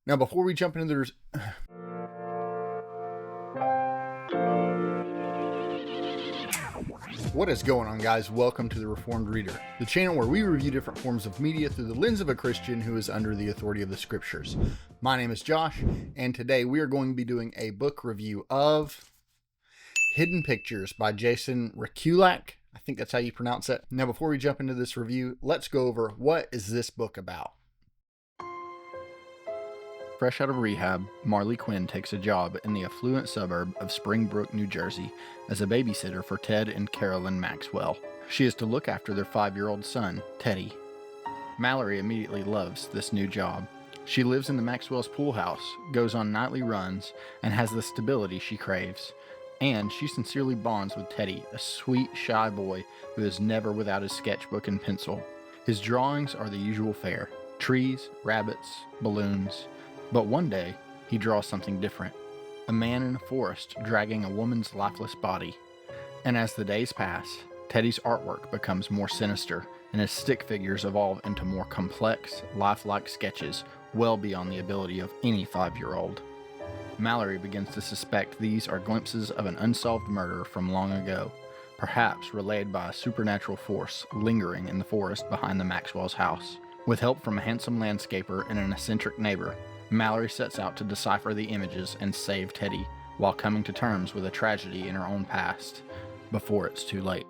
Now, before we jump into the... What is going on, guys? Welcome to The Reformed Reader, the channel where we review different forms of media through the lens of a Christian who is under the authority of the Scriptures. My name is Josh, and today we are going to be doing a book review of Hidden Pictures by Jason Rekulak. I think that's how you pronounce it. Now, before we jump into this review, let's go over what is this book about. Fresh out of rehab, Marley Quinn takes a job in the affluent suburb of Springbrook, New Jersey, as a babysitter for Ted and Carolyn Maxwell. She is to look after their 5-year-old son, Teddy. Mallory immediately loves this new job. She lives in the Maxwell's pool house, goes on nightly runs, and has the stability she craves. And she sincerely bonds with Teddy, a sweet, shy boy who is never without his sketchbook and pencil. His drawings are the usual fare: trees, rabbits, balloons. But one day, he draws something different. A man in a forest dragging a woman's lifeless body. And as the days pass, Teddy's artwork becomes more sinister, and his stick figures evolve into more complex, lifelike sketches well beyond the ability of any 5-year-old. Mallory begins to suspect these are glimpses of an unsolved murder from long ago, perhaps relayed by a supernatural force lingering in the forest behind the Maxwell's house. With help from a handsome landscaper and an eccentric neighbor, Mallory sets out to decipher the images and save Teddy, while coming to terms with a tragedy in her own past, before it's too late.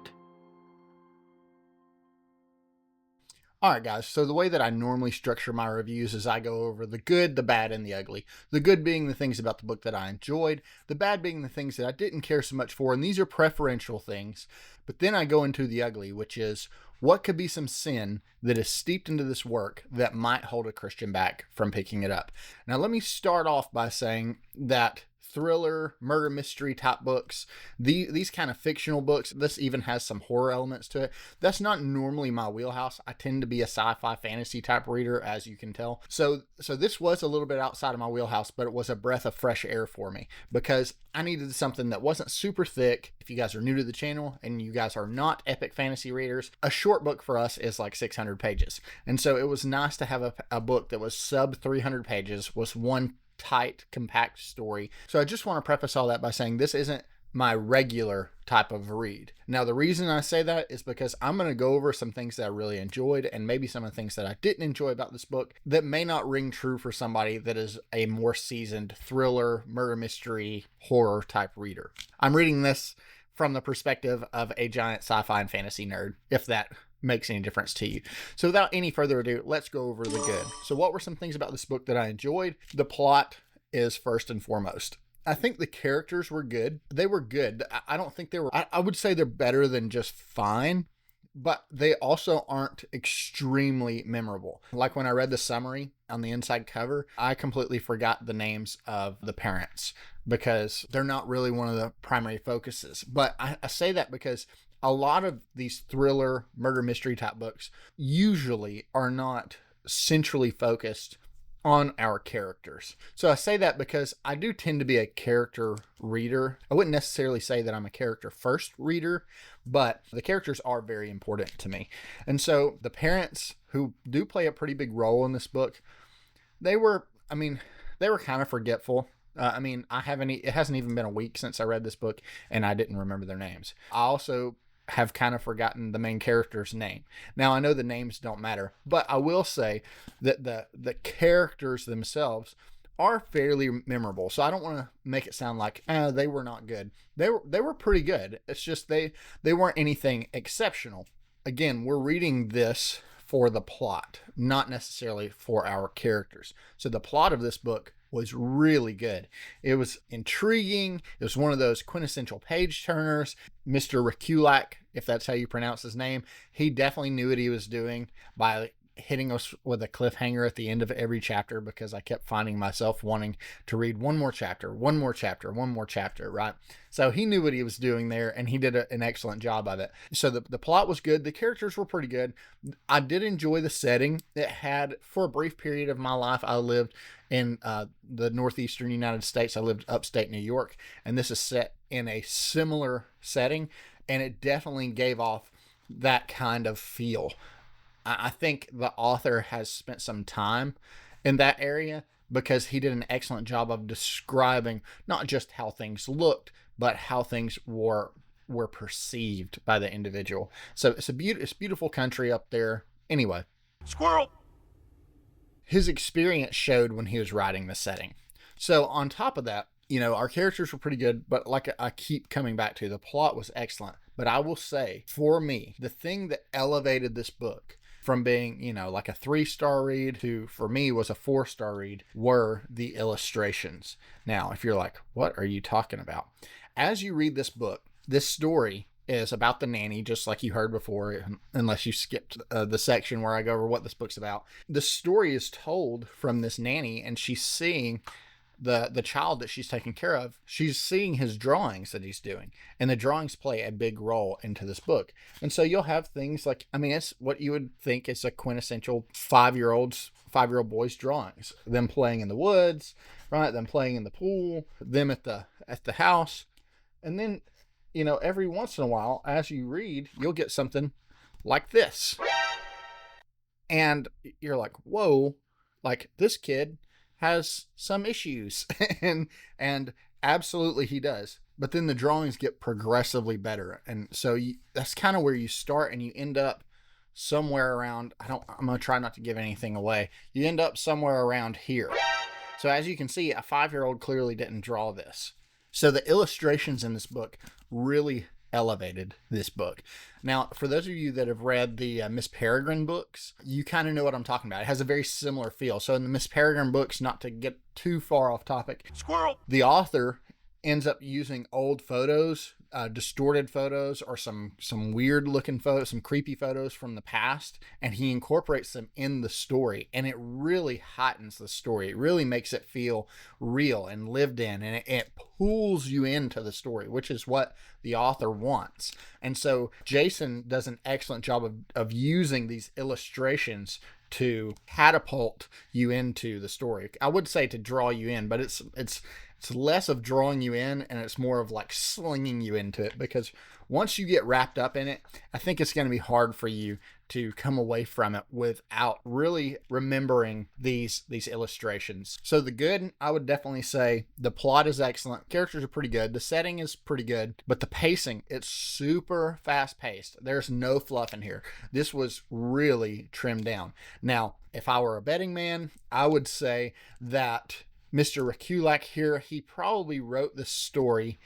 Alright guys, so the way that I normally structure my reviews is I go over the good, the bad, and the ugly. The good being the things about the book that I enjoyed, the bad being the things that I didn't care so much for, and these are preferential things. But then I go into the ugly, which is what could be some sin that is steeped into this work that might hold a Christian back from picking it up. Now let me start off by saying that thriller, murder mystery type books, these kind of fictional books, this even has some horror elements to it. That's not normally my wheelhouse. I tend to be a sci-fi fantasy type reader, as you can tell. So this was a little bit outside of my wheelhouse, but it was a breath of fresh air for me because I needed something that wasn't super thick. If you guys are new to the channel and you guys are not epic fantasy readers, a short book for us is like 600 pages. And so it was nice to have a book that was sub 300 pages, was one tight, compact story. So I just want to preface all that by saying this isn't my regular type of read. Now, the reason I say that is because I'm going to go over some things that I really enjoyed and maybe some of the things that I didn't enjoy about this book that may not ring true for somebody that is a more seasoned thriller, murder mystery, horror type reader. I'm reading this from the perspective of a giant sci-fi and fantasy nerd, if that makes any difference to you. So without any further ado, let's go over the good. So what were some things about this book that I enjoyed? The plot is first and foremost. I think the characters were good. They were good. I don't think they were, I would say they're better than just fine, but they also aren't extremely memorable. Like when I read the summary on the inside cover, I completely forgot the names of the parents because they're not really one of the primary focuses. But I say that because a lot of these thriller, murder mystery type books usually are not centrally focused on our characters. So I say that because I do tend to be a character reader. I wouldn't necessarily say that I'm a character first reader, but the characters are very important to me. And so the parents, who do play a pretty big role in this book, they were kind of forgetful. It hasn't even been a week since I read this book and I didn't remember their names. I also have kind of forgotten the main character's name. Now, I know the names don't matter, but I will say that the characters themselves are fairly memorable. So I don't want to make it sound like they were not good. They were pretty good. It's just they weren't anything exceptional. Again, we're reading this for the plot, not necessarily for our characters. So the plot of this book was really good. It was intriguing. It was one of those quintessential page turners. Mr. Rekulak, if that's how you pronounce his name, he definitely knew what he was doing by hitting us with a cliffhanger at the end of every chapter, because I kept finding myself wanting to read one more chapter, right? So he knew what he was doing there, and he did an excellent job of it. So the plot was good. The characters were pretty good. I did enjoy the setting. It had, for a brief period of my life, I lived in the northeastern United States. I lived upstate New York, and this is set in a similar setting, and it definitely gave off that kind of feel. I think the author has spent some time in that area because he did an excellent job of describing not just how things looked, but how things were perceived by the individual. So it's it's beautiful country up there. Anyway, Squirrel! his experience showed when he was writing the setting. So on top of that, our characters were pretty good, but like I keep coming back to, the plot was excellent. But I will say, for me, the thing that elevated this book from being, like a 3-star read to, for me, was a 4-star read, were the illustrations. Now, if you're like, what are you talking about? As you read this book, this story is about the nanny, just like you heard before, unless you skipped the section where I go over what this book's about. The story is told from this nanny, and she's seeing the child that she's taking care of. She's seeing his drawings that he's doing, and the drawings play a big role into this book. And so you'll have things like, it's what you would think is a quintessential 5-year-old boy's drawings. Them playing in the woods, right? Them playing in the pool, them at the house. And then, every once in a while, as you read, you'll get something like this. And you're like, whoa, like this kid has some issues. and absolutely he does. But then the drawings get progressively better. And so that's kind of where you start, and you end up somewhere around, I'm going to try not to give anything away. You end up somewhere around here. So as you can see, a 5-year-old clearly didn't draw this. So the illustrations in this book really elevated this book. Now, for those of you that have read the Miss Peregrine books, you kind of know what I'm talking about. It has a very similar feel. So in the Miss Peregrine books, not to get too far off topic, Squirrel! The author ends up using old photos, distorted photos, or some weird looking photos, some creepy photos from the past, and he incorporates them in the story, and it really heightens the story. It really makes it feel real and lived in, and it pulls you into the story, which is what the author wants. And so Jason does an excellent job of using these illustrations to catapult you into the story. I would say to draw you in, but it's less of drawing you in, and it's more of like slinging you into it, because once you get wrapped up in it, I think it's going to be hard for you to come away from it without really remembering these illustrations. So the good, I would definitely say the plot is excellent. Characters are pretty good. The setting is pretty good, but the pacing, it's super fast paced. There's no fluff in here. This was really trimmed down. Now, if I were a betting man, I would say that Mr. Rekulak here, he probably wrote this story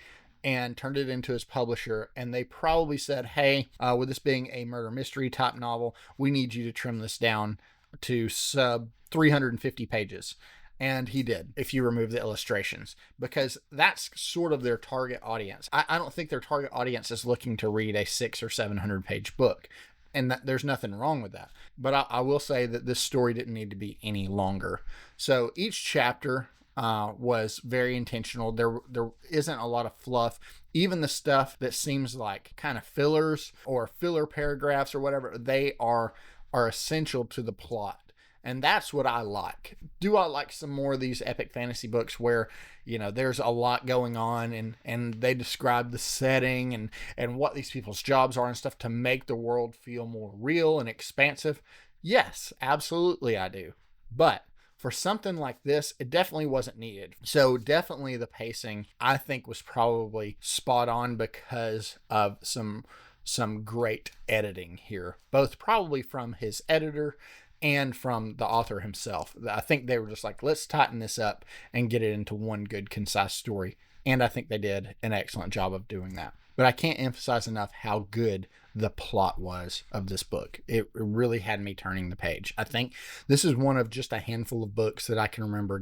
and turned it into his publisher, and they probably said, hey, with this being a murder mystery type novel, we need you to trim this down to sub 350 pages. And he did, if you remove the illustrations, because that's sort of their target audience. I don't think their target audience is looking to read a 600 or 700 page book, and there's nothing wrong with that. But I will say that this story didn't need to be any longer. So each chapter was very intentional. There isn't a lot of fluff. Even the stuff that seems like kind of fillers or filler paragraphs or whatever, they are essential to the plot. And that's what I like. Do I like some more of these epic fantasy books where, there's a lot going on and they describe the setting and what these people's jobs are and stuff to make the world feel more real and expansive? Yes, absolutely I do. But for something like this, it definitely wasn't needed. So definitely the pacing, I think, was probably spot on because of some great editing here, both probably from his editor and from the author himself. I think they were just like, let's tighten this up and get it into one good, concise story. And I think they did an excellent job of doing that. But I can't emphasize enough how good the plot was of this book. It really had me turning the page. I think this is one of just a handful of books that I can remember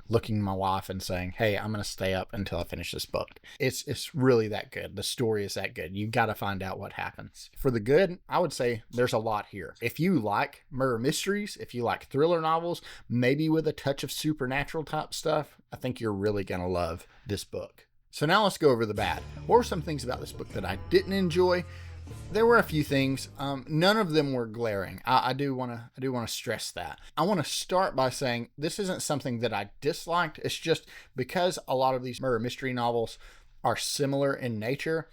looking at my wife and saying, hey, I'm going to stay up until I finish this book. It's really that good. The story is that good. You got to find out what happens. For the good, I would say there's a lot here. If you like murder mysteries, if you like thriller novels, maybe with a touch of supernatural type stuff, I think you're really going to love this book. So now let's go over the bad. What were some things about this book that I didn't enjoy? There were a few things. None of them were glaring. I do want to stress that. I want to start by saying this isn't something that I disliked. It's just because a lot of these murder mystery novels are similar in nature.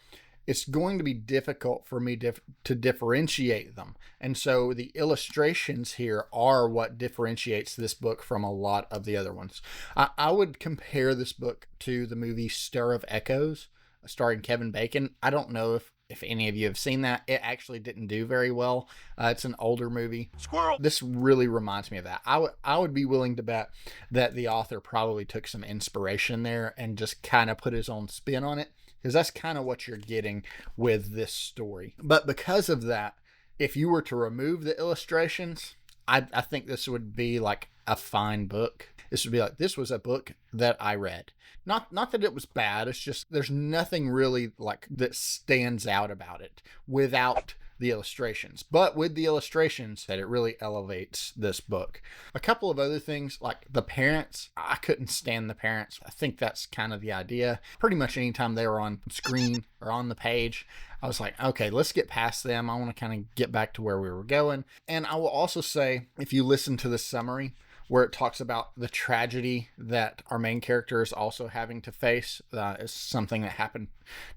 it's going to be difficult for me to differentiate them. And so the illustrations here are what differentiates this book from a lot of the other ones. I would compare this book to the movie Stir of Echoes, starring Kevin Bacon. I don't know if any of you have seen that. It actually didn't do very well. It's an older movie. Squirrel. This really reminds me of that. I would be willing to bet that the author probably took some inspiration there and just kind of put his own spin on it, because that's kind of what you're getting with this story. But because of that, if you were to remove the illustrations, I think this would be like a fine book. This would be like, this was a book that I read. Not that it was bad. It's just there's nothing really like that stands out about it without the illustrations. But with the illustrations, that it really elevates this book. A couple of other things, like the parents, I couldn't stand the parents. I think that's kind of the idea. Pretty much anytime they were on screen or on the page, I was like, okay, let's get past them. I want to kind of get back to where we were going. And I will also say, if you listen to the summary, where it talks about the tragedy that our main character is also having to face, is something that happened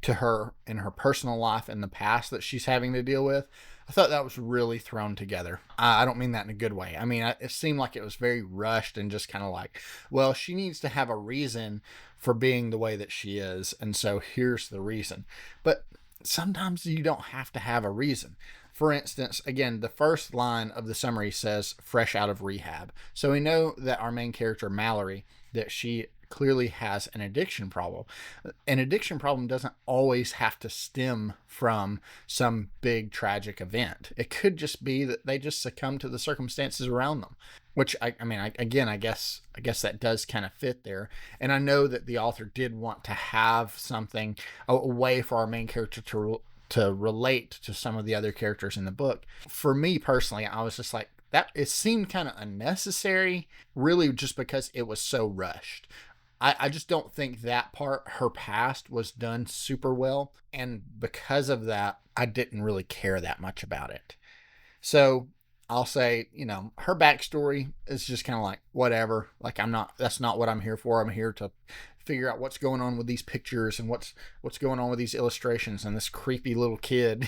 to her in her personal life in the past that she's having to deal with. I thought that was really thrown together. I don't mean that in a good way. I mean, it seemed like it was very rushed and just kind of like, well, she needs to have a reason for being the way that she is, and so here's the reason. But sometimes you don't have to have a reason. For instance, again, the first line of the summary says fresh out of rehab. So we know that our main character, Mallory, that she clearly has an addiction problem. An addiction problem doesn't always have to stem from some big tragic event. It could just be that they just succumb to the circumstances around them, which I guess that does kind of fit there. And I know that the author did want to have something, a way for our main character to relate to some of the other characters in the book. For me personally, I was just like, that it seemed kind of unnecessary, really, just because it was so rushed. I just don't think that part, her past, was done super well. And because of that, I didn't really care that much about it. So I'll say, her backstory is just kind of like, whatever. Like, that's not what I'm here for. I'm here to figure out what's going on with these pictures and what's going on with these illustrations and this creepy little kid.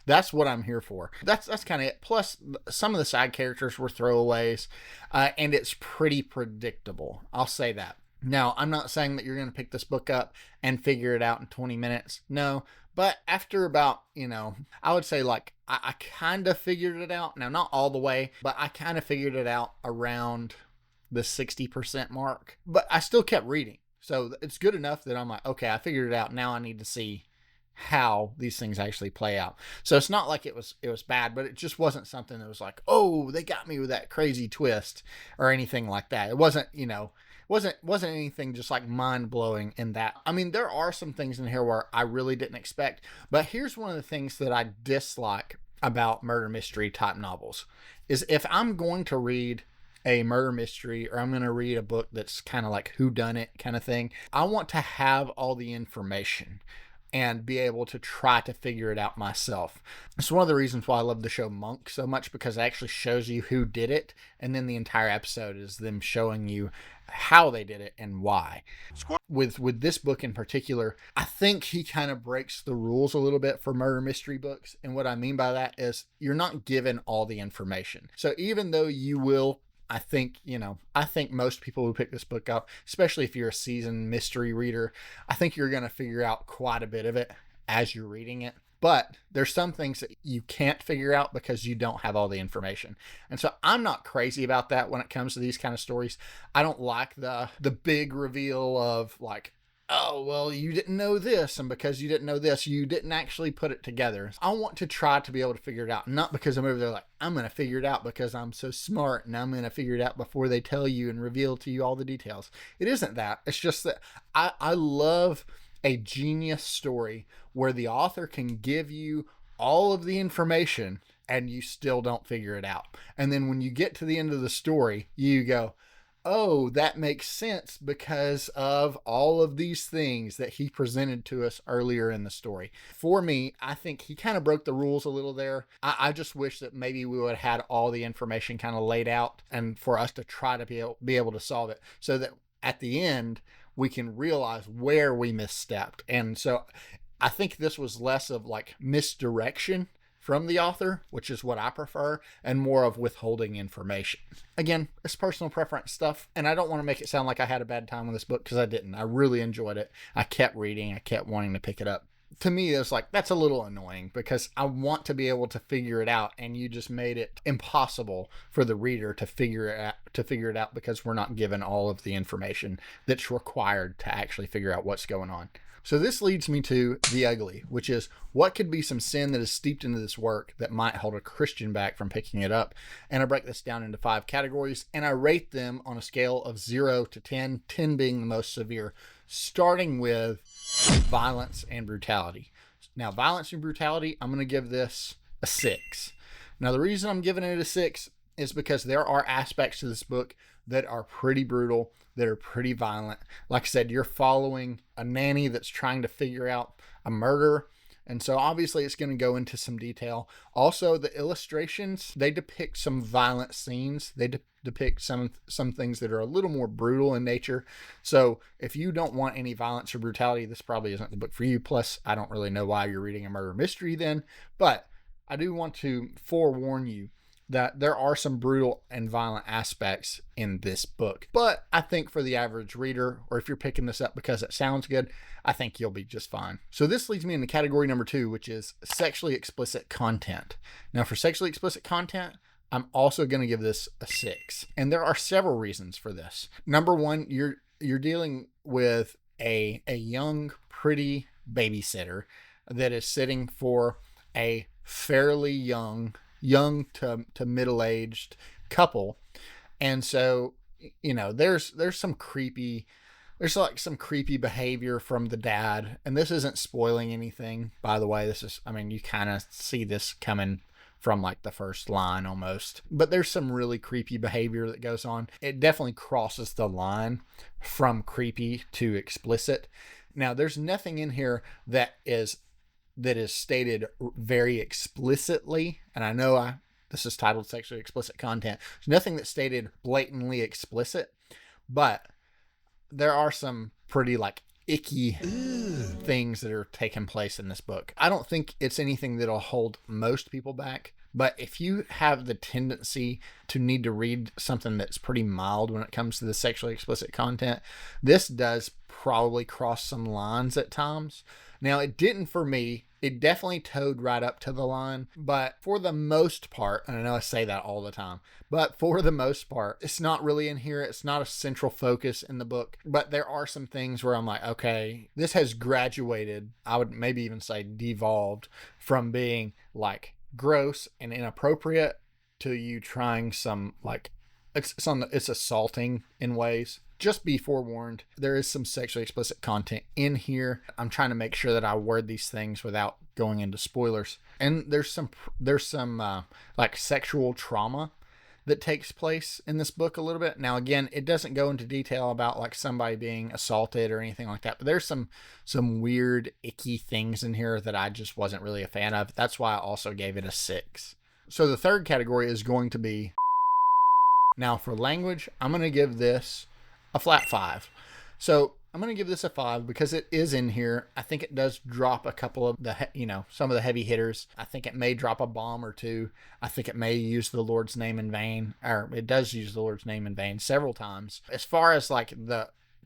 That's what I'm here for. That's kind of it. Plus, some of the side characters were throwaways, and it's pretty predictable. I'll say that. Now, I'm not saying that you're going to pick this book up and figure it out in 20 minutes. No, but after about, I would say like, I kind of figured it out. Now, not all the way, but I kind of figured it out around the 60% mark. But I still kept reading. So it's good enough that I'm like, okay, I figured it out. Now I need to see how these things actually play out. So it's not like it was bad, but it just wasn't something that was like, oh, they got me with that crazy twist or anything like that. It wasn't, wasn't anything just like mind-blowing in that. I mean, there are some things in here where I really didn't expect, but here's one of the things that I dislike about murder mystery type novels is if I'm going to read a murder mystery or I'm going to read a book that's kind of like whodunit kind of thing, I want to have all the information and be able to try to figure it out myself. It's one of the reasons why I love the show Monk so much, because it actually shows you who did it, and then the entire episode is them showing you how they did it and why. With this book in particular, I think he kind of breaks the rules a little bit for murder mystery books, and what I mean by that is you're not given all the information. So even though you will, I think most people who pick this book up, especially if you're a seasoned mystery reader, I think you're going to figure out quite a bit of it as you're reading it. But there's some things that you can't figure out because you don't have all the information. And so I'm not crazy about that when it comes to these kind of stories. I don't like the big reveal of like, oh, well, you didn't know this, and because you didn't know this, you didn't actually put it together. I want to try to be able to figure it out, not because I'm over there like, I'm going to figure it out because I'm so smart and I'm going to figure it out before they tell you and reveal to you all the details. It isn't that. It's just that I love a genius story where the author can give you all of the information and you still don't figure it out. And then when you get to the end of the story, you go, oh, that makes sense because of all of these things that he presented to us earlier in the story. For me, I think he kind of broke the rules a little there. I just wish that maybe we would have had all the information kind of laid out and for us to try to be able to solve it so that at the end we can realize where we misstepped. And so I think this was less of like misdirection from the author, which is what I prefer, and more of withholding information. Again, it's personal preference stuff, and I don't want to make it sound like I had a bad time with this book, because I didn't. I really enjoyed it. I kept reading. I kept wanting to pick it up. To me, it was like, that's a little annoying, because I want to be able to figure it out, and you just made it impossible for the reader to figure it out because we're not given all of the information that's required to actually figure out what's going on. So this leads me to the ugly, which is what could be some sin that is steeped into this work that might hold a Christian back from picking it up. And I break this down into 5 categories, and I rate them on a scale of 0 to 10, 10 being the most severe, starting with violence and brutality. Now, violence and brutality, I'm going to give this a 6. Now, the reason I'm giving it a 6 is because there are aspects to this book that are pretty brutal, that are pretty violent. Like I said, you're following a nanny that's trying to figure out a murder. And so obviously it's going to go into some detail. Also, the illustrations, they depict some violent scenes. They depict some things that are a little more brutal in nature. So if you don't want any violence or brutality, this probably isn't the book for you. Plus, I don't really know why you're reading a murder mystery then. But I do want to forewarn you that there are some brutal and violent aspects in this book. But I think for the average reader, or if you're picking this up because it sounds good, I think you'll be just fine. So this leads me into category number 2, which is sexually explicit content. Now, for sexually explicit content, I'm also going to give this a 6. And there are several reasons for this. Number 1, you're dealing with a young, pretty babysitter that is sitting for a fairly young to middle-aged couple. And so, you know, there's some creepy behavior from the dad, and this isn't spoiling anything, by the way. This is, I mean, you kind of see this coming from like the first line almost, but there's some really creepy behavior that goes on. It definitely crosses the line from creepy to explicit. Now, there's nothing in here that is stated very explicitly, and I know this is titled sexually explicit content. There's nothing that's stated blatantly explicit, but there are some pretty like icky things that are taking place in this book. I don't think it's anything that'll hold most people back, but if you have the tendency to need to read something that's pretty mild when it comes to the sexually explicit content, this does probably cross some lines at times. Now, it didn't for me. It definitely towed right up to the line, but for the most part, and I know I say that all the time, but for the most part, it's not really in here. It's not a central focus in the book, but there are some things where I'm like, okay, this has graduated. I would maybe even say devolved from being like gross and inappropriate to you trying some like, it's assaulting in ways. Just be forewarned, there is some sexually explicit content in here. I'm trying to make sure that I word these things without going into spoilers. And there's some like sexual trauma that takes place in this book a little bit. Now, again, it doesn't go into detail about like somebody being assaulted or anything like that, but there's some weird, icky things in here that I just wasn't really a fan of. That's why I also gave it a 6. So the third category is going to be, now for language, I'm going to give this a flat 5. So I'm going to give this a 5 because it is in here. I think it does drop a couple of some of the heavy hitters. I think it may drop a bomb or two. I think it may use the Lord's name in vain, or it does use the Lord's name in vain several times. As far as like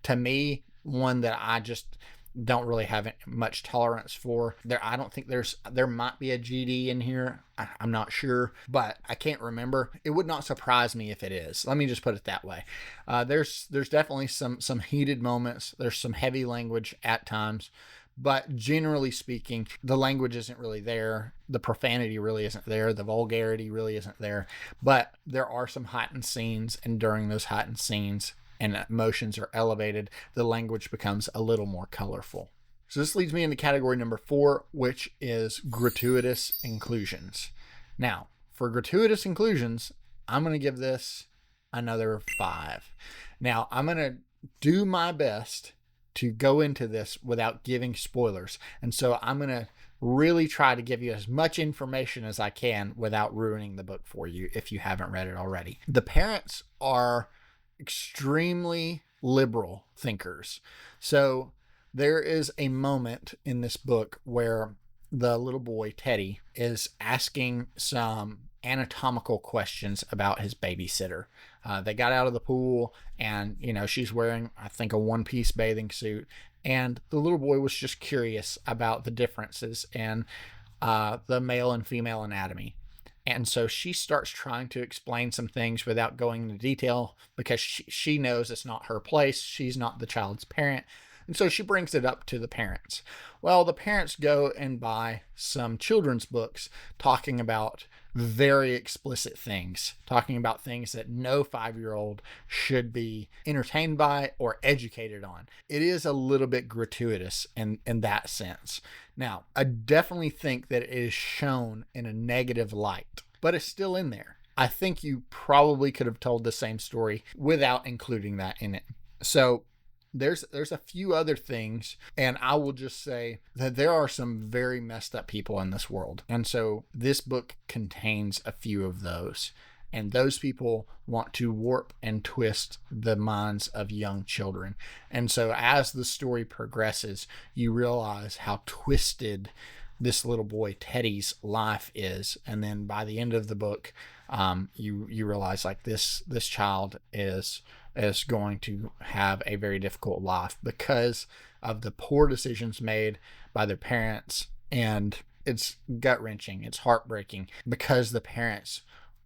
to me, one that I just don't really have much tolerance for. I don't think there might be a GD in here. I'm not sure, but I can't remember. It would not surprise me if it is. Let me just put it that way. There's definitely some heated moments. There's some heavy language at times, but generally speaking, the language isn't really there. The profanity really isn't there. The vulgarity really isn't there, but there are some heightened scenes, and during those heightened scenes, and emotions are elevated, the language becomes a little more colorful. So this leads me into category number 4, which is gratuitous inclusions. Now, for gratuitous inclusions, I'm going to give this another 5. Now, I'm going to do my best to go into this without giving spoilers. And so I'm going to really try to give you as much information as I can without ruining the book for you if you haven't read it already. The parents are extremely liberal thinkers. So There is a moment in this book where the little boy, Teddy, is asking some anatomical questions about his babysitter. They got out of the pool, and, she's wearing, I think, a one-piece bathing suit. And the little boy was just curious about the differences in the male and female anatomy. And so she starts trying to explain some things without going into detail because she knows it's not her place. She's not the child's parent. And so she brings it up to the parents. Well, the parents go and buy some children's books talking about very explicit things, talking about things that no 5-year-old should be entertained by or educated on. It is a little bit gratuitous in that sense. Now, I definitely think that it is shown in a negative light, but it's still in there. I think you probably could have told the same story without including that in it. So there's a few other things, and I will just say that there are some very messed up people in this world. And so this book contains a few of those. And those people want to warp and twist the minds of young children. And so as the story progresses, you realize how twisted this little boy Teddy's life is. And then by the end of the book, you realize like this child is going to have a very difficult life because of the poor decisions made by their parents. And it's gut-wrenching. It's heartbreaking because the parents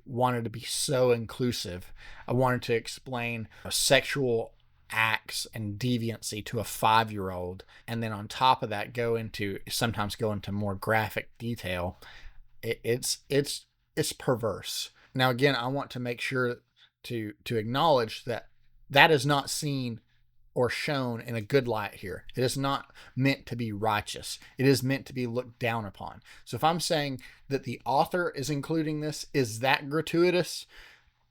wanted to be so inclusive. I wanted to explain sexual acts and deviancy to a 5-year-old, and then on top of that sometimes go into more graphic detail. It's perverse. Now again, I want to make sure to acknowledge that is not seen or shown in a good light here. It is not meant to be righteous. It is meant to be looked down upon. So if I'm saying that the author is including this, is that gratuitous?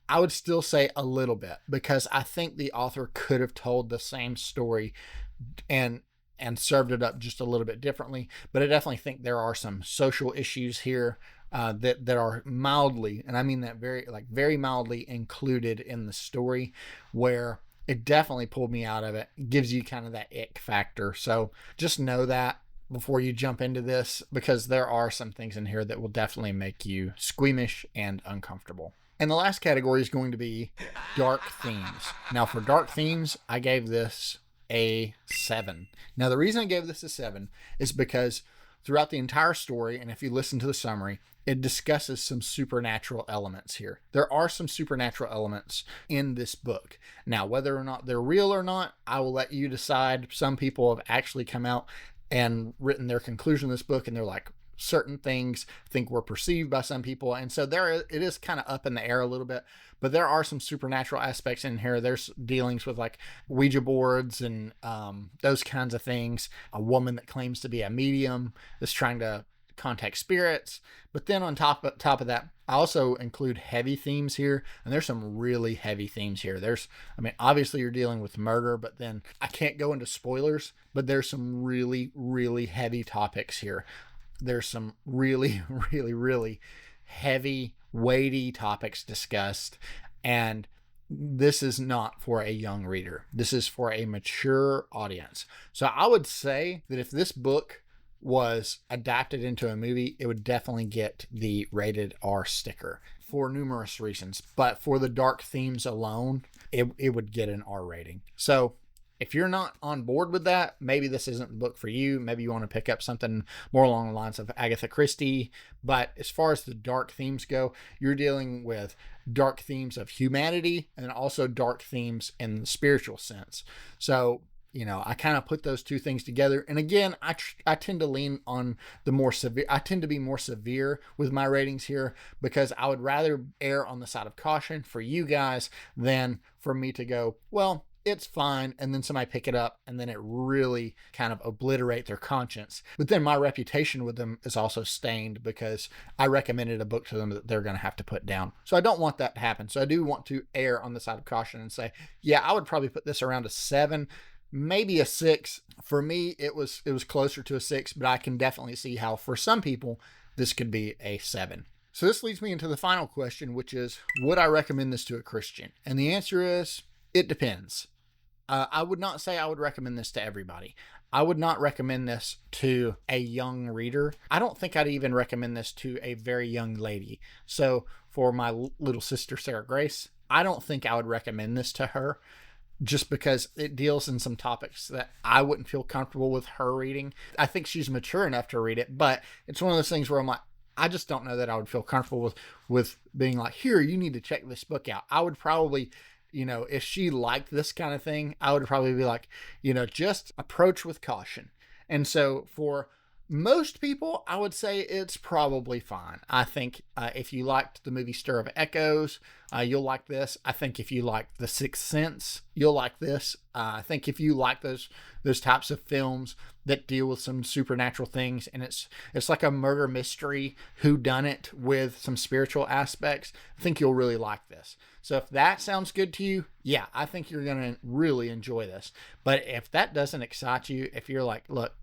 I would still say a little bit, because I think the author could have told the same story and served it up just a little bit differently. But I definitely think there are some social issues here that are mildly, and I mean that very mildly, included in the story, where it definitely pulled me out of it. It gives you kind of that ick factor. So just know that before you jump into this, because there are some things in here that will definitely make you squeamish and uncomfortable. And the last category is going to be dark themes. Now for dark themes, I gave this a 7. Now the reason I gave this a 7 is because throughout the entire story, and if you listen to the summary, it discusses some supernatural elements here. There are some supernatural elements in this book. Now, whether or not they're real or not, I will let you decide. Some people have actually come out and written their conclusion of this book, and they're like, certain things think were perceived by some people. And so it is kind of up in the air a little bit, but there are some supernatural aspects in here. There's dealings with like Ouija boards and those kinds of things. A woman that claims to be a medium is trying to contact spirits. But then on top of that, I also include heavy themes here, and there's some really heavy themes here. Obviously you're dealing with murder, but then I can't go into spoilers, but there's some really, really heavy topics here. There's some really, really, really heavy, weighty topics discussed, and this is not for a young reader. This is for a mature audience. So I would say that if this book was adapted into a movie, it would definitely get the rated R sticker for numerous reasons. But for the dark themes alone, it would get an R rating. So if you're not on board with that, maybe this isn't the book for you. Maybe you want to pick up something more along the lines of Agatha Christie. But as far as the dark themes go, you're dealing with dark themes of humanity and also dark themes in the spiritual sense. So I kind of put those two things together. And again, I tend to lean on the more severe. I tend to be more severe with my ratings here because I would rather err on the side of caution for you guys than for me to go, well, it's fine, and then somebody pick it up and then it really kind of obliterate their conscience. But then my reputation with them is also stained because I recommended a book to them that they're going to have to put down. So I don't want that to happen. So I do want to err on the side of caution and say, yeah, I would probably put this around a 7. Maybe a 6. For me, it was closer to a 6, but I can definitely see how for some people this could be a 7. So this leads me into the final question, which is, would I recommend this to a Christian? And the answer is, it depends. I would not say I would recommend this to everybody. I would not recommend this to a young reader. I don't think I'd even recommend this to a very young lady. So for my little sister, Sarah Grace, I don't think I would recommend this to her, just because it deals in some topics that I wouldn't feel comfortable with her reading. I think she's mature enough to read it, but it's one of those things where I'm like, I just don't know that I would feel comfortable with being like, here, you need to check this book out. I would probably, if she liked this kind of thing, I would probably be like, just approach with caution. And so for most people, I would say it's probably fine. I think if you liked the movie Stir of Echoes, you'll like this. I think if you like The Sixth Sense, you'll like this. I think if you like those types of films that deal with some supernatural things, and it's like a murder mystery whodunit with some spiritual aspects, I think you'll really like this. So if that sounds good to you, yeah, I think you're going to really enjoy this. But if that doesn't excite you, if you're like, look,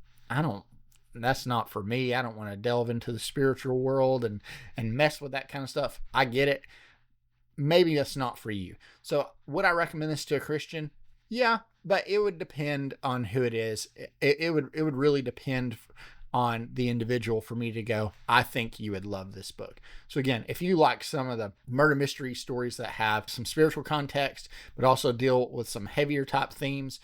that's not for me, I don't want to delve into the spiritual world and mess with that kind of stuff, I get it. Maybe that's not for you. So would I recommend this to a Christian? Yeah, but it would depend on who it is. It would really depend on the individual for me to go, I think you would love this book. So again, if you like some of the murder mystery stories that have some spiritual context, but also deal with some heavier type themes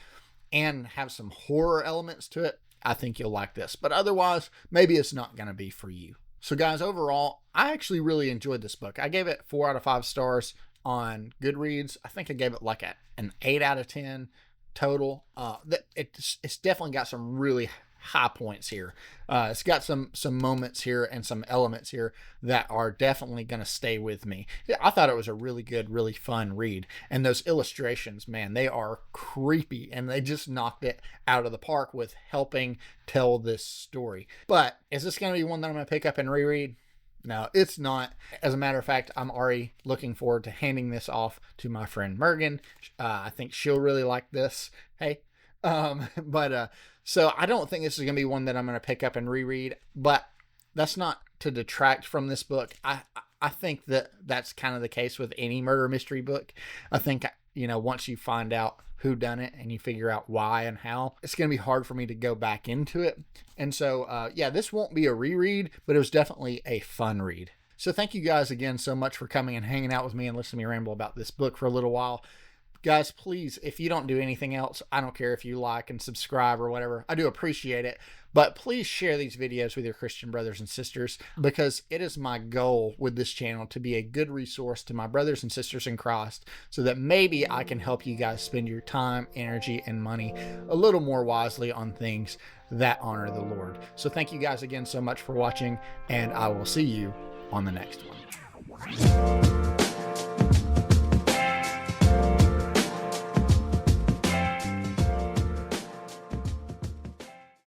and have some horror elements to it, I think you'll like this. But otherwise, maybe it's not going to be for you. So guys, overall, I actually really enjoyed this book. I gave it 4 out of 5 stars on Goodreads. I think I gave it like an 8 out of 10 total. It's definitely got some really high points here. It's got some moments here and some elements here that are definitely going to stay with me. I thought it was a really good, really fun read. And those illustrations, man, they are creepy, and they just knocked it out of the park with helping tell this story. But is this going to be one that I'm going to pick up and reread? No, it's not. As a matter of fact, I'm already looking forward to handing this off to my friend Mergen. I think she'll really like this. Hey. So I don't think this is going to be one that I'm going to pick up and reread, but that's not to detract from this book. I think that's kind of the case with any murder mystery book. I think, once you find out who done it and you figure out why and how, it's going to be hard for me to go back into it. And so, this won't be a reread, but it was definitely a fun read. So thank you guys again so much for coming and hanging out with me and listening to me ramble about this book for a little while. Guys, please, if you don't do anything else, I don't care if you like and subscribe or whatever. I do appreciate it. But please share these videos with your Christian brothers and sisters, because it is my goal with this channel to be a good resource to my brothers and sisters in Christ, so that maybe I can help you guys spend your time, energy, and money a little more wisely on things that honor the Lord. So thank you guys again so much for watching, and I will see you on the next one.